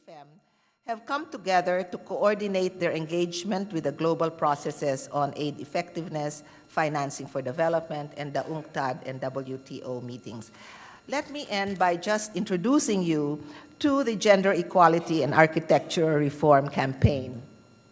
UNIFEM have come together to coordinate their engagement with the global processes on aid effectiveness, financing for development, and the UNCTAD and WTO meetings. Let me end by just introducing you to the Gender Equality and Architecture Reform Campaign,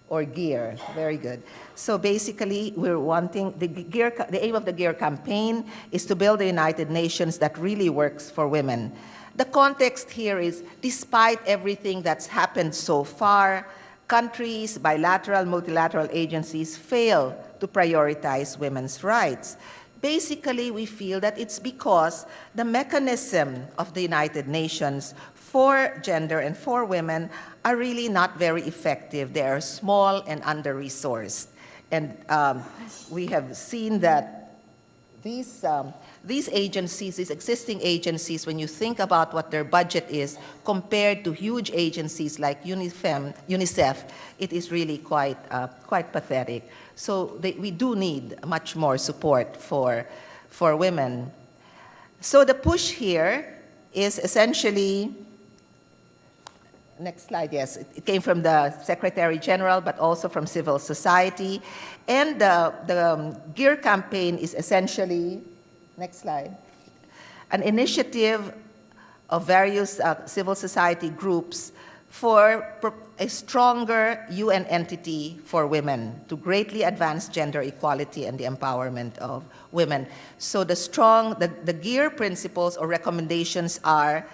or GEAR. Very good. So basically, we're wanting, the aim of the GEAR campaign is to build a United Nations that really works for women. The context here is, despite everything that's happened so far, countries, bilateral, multilateral agencies fail to prioritize women's rights. Basically, we feel that it's because the mechanism of the United Nations for gender and for women are really not very effective. They are small and under-resourced. And we have seen that these agencies, these existing agencies, when you think about what their budget is compared to huge agencies like UNICEF, it is really quite pathetic. So we do need much more support for women. So the push here is essentially, next slide, yes. It came from the Secretary General, but also from civil society. And the GEAR campaign is essentially, next slide, an initiative of various civil society groups for a stronger UN entity for women to greatly advance gender equality and the empowerment of women. So the GEAR principles or recommendations are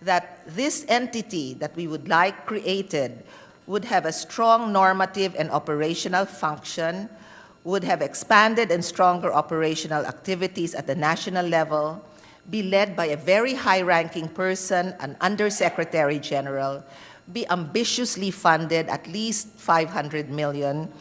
that this entity that we would like created would have a strong normative and operational function, would have expanded and stronger operational activities at the national level, be led by a very high-ranking person, an Undersecretary General, be ambitiously funded, at least 500 million,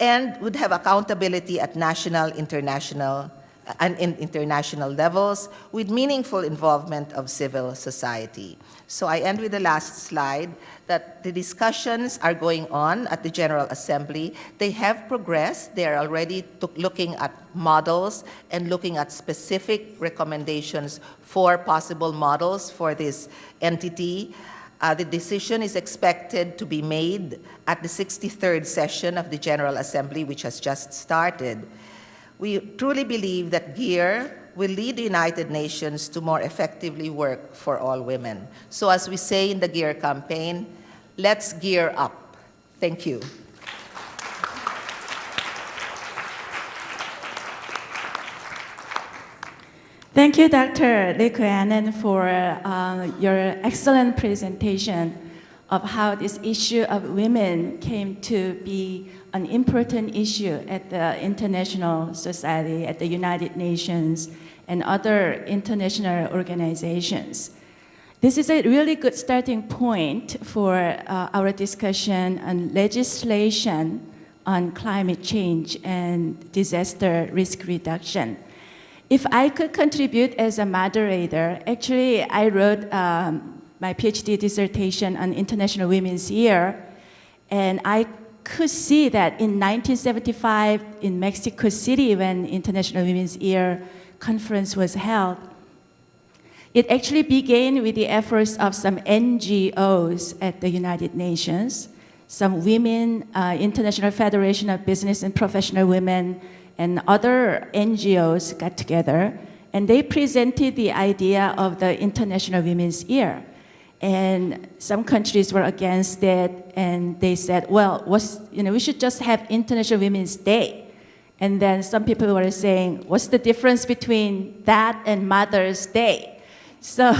and would have accountability at national, international, and in international levels with meaningful involvement of civil society. So I end with the last slide, that the discussions are going on at the General Assembly. They have progressed. They are already looking at models and looking at specific recommendations for possible models for this entity. The decision is expected to be made at the 63rd session of the General Assembly, which has just started. We truly believe that GEAR will lead the United Nations to more effectively work for all women. So as we say in the GEAR campaign, let's gear up. Thank you. Thank you, Dr. Lee Kwe-anan, for your excellent presentation of how this issue of women came to be an important issue at the international society, at the United Nations, and other international organizations. This is a really good starting point for our discussion on legislation on climate change and disaster risk reduction. If I could contribute as a moderator, actually I wrote my PhD dissertation on International Women's Year, and I could see that in 1975 in Mexico City, when International Women's Year conference was held, it actually began with the efforts of some NGOs at the United Nations, some women, International Federation of Business and Professional Women, and other NGOs got together, and they presented the idea of the International Women's Year. And some countries were against it, and they said, well, we should just have International Women's Day. And then some people were saying, what's the difference between that and Mother's Day? So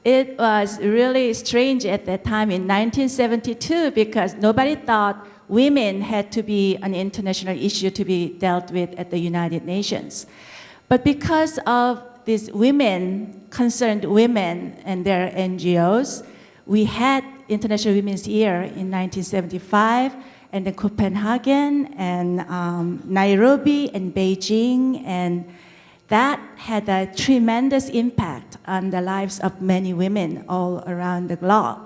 it was really strange at that time in 1972, because nobody thought women had to be an international issue to be dealt with at the United Nations. But because of these women, concerned women and their NGOs, we had International Women's Year in 1975, and then Copenhagen, and Nairobi, and Beijing, and that had a tremendous impact on the lives of many women all around the globe.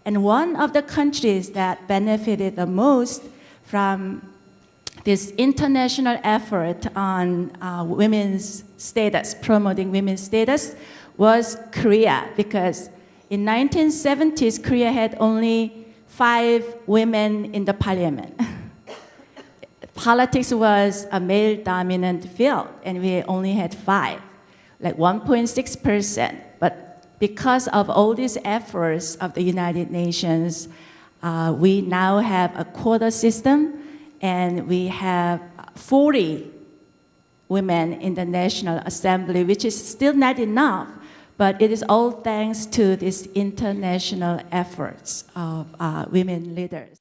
And one of the countries that benefited the most from this international effort on women's status, promoting women's status, was Korea, because In 1970s, Korea had only 5 women in the parliament. Politics was a male-dominant field, and we only had 5, like 1.6%. But because of all these efforts of the United Nations, we now have a quota system, and we have 40 women in the National Assembly, which is still not enough, but it is all thanks to these international efforts of women leaders.